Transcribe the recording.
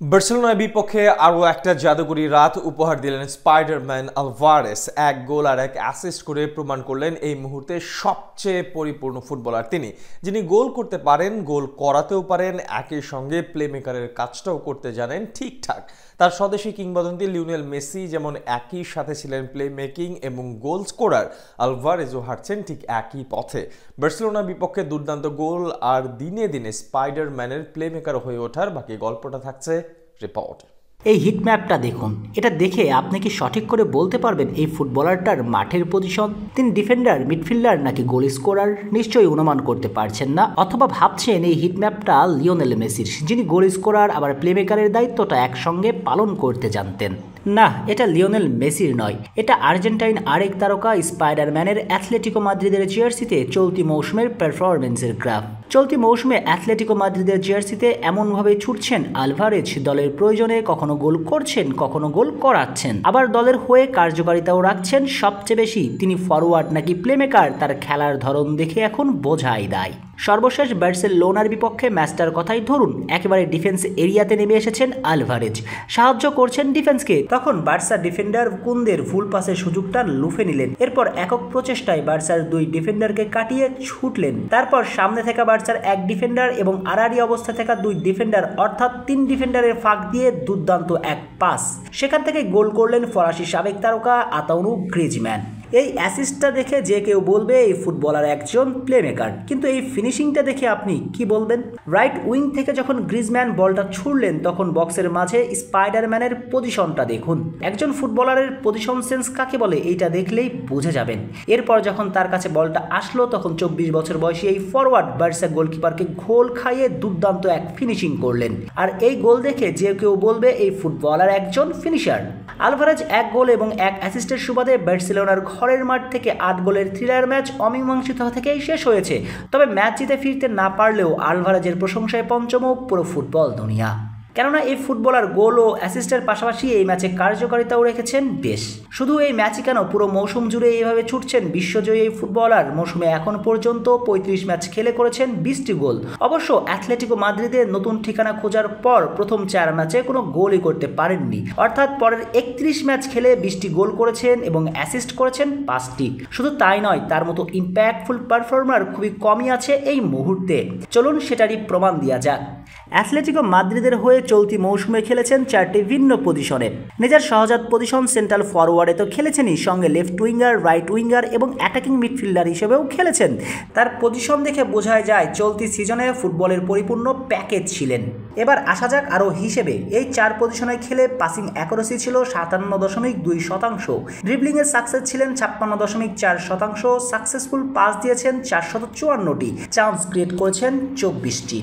বার্সেলোনার বিপক্ষে আরও একটা জাদুকরী রাত উপহার দিলেন স্পাইডারম্যান আলভারেস। এক গোল আর এক অ্যাসিস্ট করে প্রমাণ করলেন এই মুহূর্তে সবচেয়ে পরিপূর্ণ ফুটবলার তিনি, যিনি গোল করতে পারেন, গোল করাতেও পারেন, একই সঙ্গে প্লেমেকারের কাজটাও করতে জানেন ঠিকঠাক। তার স্বদেশী কিংবদন্তি লিওনেল মেসি যেমন একই সাথে ছিলেন প্লে মেকিং এবং গোল স্কোরার, আলভারেজও হাঁটছেন ঠিক একই পথে। বার্সেলোনার বিপক্ষে দুর্দান্ত গোল আর দিনে দিনে স্পাইডারম্যানের প্লেমেকার হয়ে ওঠার বাকি গল্পটা থাকছে রিপোর্ট। এই হিট ম্যাপটা দেখুন। এটা দেখে আপনি কি সঠিক করে বলতে পারবেন এই ফুটবলারটার মাঠের পজিশন? তিনি ডিফেন্ডার, মিডফিল্ডার নাকি গোল স্কোরার? নিশ্চয়ই অনুমান করতে পারছেন না, অথবা ভাবছেন এই হিট ম্যাপটা লিওনেল মেসির, যিনি গোল স্কোরার আবার প্লেমেকারের দায়িত্বটা একসঙ্গে পালন করতে জানতেন। না, এটা লিওনেল মেসির নয়, এটা আর্জেন্টাইন আরেক তারকা স্পাইডারম্যানের অ্যাথলেটিকো মাদ্রিদের জার্সিতে চলতি মৌসুমের পারফরমেন্সের গ্রাফ। চলতি মৌসুমে অ্যাথলেটিকো মাদ্রিদের জার্সিতে এমনভাবে ছুটছেন আলভারেজ, দলের প্রয়োজনে কখনো গোল করছেন, কখনো গোল করাচ্ছেন, আবার দলের হয়ে কার্যকারিতাও রাখছেন। সবচেয়ে বেশি তিনি ফরওয়ার্ড নাকি প্লেমেকার, তার খেলার ধরন দেখে এখন বোঝাই দেয়। সর্বশেষ বার্সেলোনার বিপক্ষে ম্যাচটার কথাই ধরুন, একেবারে ডিফেন্স এরিয়াতে নেমে এসেছেন আলভারেজ, সাহায্য করছেন ডিফেন্সকে। তখন বার্সা ডিফেন্ডার কুন্দের ভুল পাসের সুযোগটা লুফে নিলেন। এরপর একক প্রচেষ্টায় বার্সার দুই ডিফেন্ডারকে কাটিয়ে ছুটলেন। তারপর সামনে থাকা বার্সার এক ডিফেন্ডার এবং আড়াআড়ি অবস্থা থাকা দুই ডিফেন্ডার, অর্থাৎ তিন ডিফেন্ডারের ফাঁক দিয়ে দুর্দান্ত এক পাস। সেখান থেকে গোল করলেন ফরাসি সাবেক তারকা আতাউনু গ্রিজম্যান। এই অ্যাসিস্টটা দেখে যে কেউ বলবে এই ফুটবলার একজন প্লেমেকার, কিন্তু এই ফিনিশিংটা দেখে আপনি কি বলবেন? রাইট উইং থেকে যখন গ্রিজম্যান বলটা ছুড়লেন, তখন বক্সের মাঝে স্পাইডারম্যানের পজিশনটা দেখুন। একজন ফুটবলারের পজিশন সেন্স কাকে বলে এইটা দেখলেই বুঝে যাবেন। এরপর যখন তার কাছে বলটা আসলো, তখন 24 বছর বয়সী এই ফরওয়ার্ড বার্সা গোলকিপারকে ঘোল খাইয়ে দুর্দান্ত এক ফিনিশিং করলেন। আর এই গোল দেখে যে কেউ বলবে এই ফুটবলার একজন ফিনিশার। আলভারেজ এক গোল এবং এক অ্যাসিস্টের সুবাদে বার্সেলোনার ঘরের মাঠ থেকে 8 গোলের থ্রিলার ম্যাচ অমীমাংসিত থেকেই শেষ হয়েছে। তবে ম্যাচ জিতে ফিরতে না পারলেও আলভারেজের প্রশংসায় পঞ্চমুখ পুরো ফুটবল দুনিয়া। কেননা এই ফুটবলার গোল ও অ্যাসিস্টের পাশাপাশি এই ম্যাচে কার্যকারিতাও রেখেছেন বেশ। শুধু এই ম্যাচই কেন, পুরো মৌসুম জুড়ে এইভাবে ছুটছেন বিশ্বজয়ী এই ফুটবলার। মৌসুমে এখন পর্যন্ত 35 ম্যাচ খেলে করেছেন 20টি গোল। অবশ্য অ্যাথলেটিকো মাদ্রিদে নতুন ঠিকানা খোঁজার পর প্রথম 4 ম্যাচে কোনো গোলই করতে পারেননি, অর্থাৎ পরের 31 ম্যাচ খেলে 20টি গোল করেছেন এবং অ্যাসিস্ট করেছেন 5টি। শুধু তাই নয়, তার মতো ইম্প্যাক্টফুল পারফর্মার খুবই কমই আছে এই মুহূর্তে। চলুন সেটারই প্রমাণ দেওয়া যাক। অ্যাথলেটিকো মাদ্রিদের হয়ে চলতি মৌসুমে খেলেছেন 4টি ভিন্ন পজিশনে। নিজের সহজাত পজিশন সেন্ট্রাল ফরওয়ার্ডে তো খেলেছেনই, সঙ্গে লেফট উইঙ্গার, রাইট উইঙ্গার এবং অ্যাটাকিং মিডফিল্ডার হিসেবেও খেলেছেন। তার পজিশন দেখে বোঝাই যায় চলতি সিজনে ফুটবলের পরিপূর্ণ প্যাকেজ ছিলেন। এবার আসা যাক আরও হিসেবে। এই 4 পজিশনে খেলে পাসিং অ্যাকুরেসি ছিল 57.2%, ড্রিবলিংয়ের সাকসেস ছিলেন 56.4%, সাকসেসফুল পাস দিয়েছেন 454টি, চান্স ক্রিয়েট করেছেন 24টি।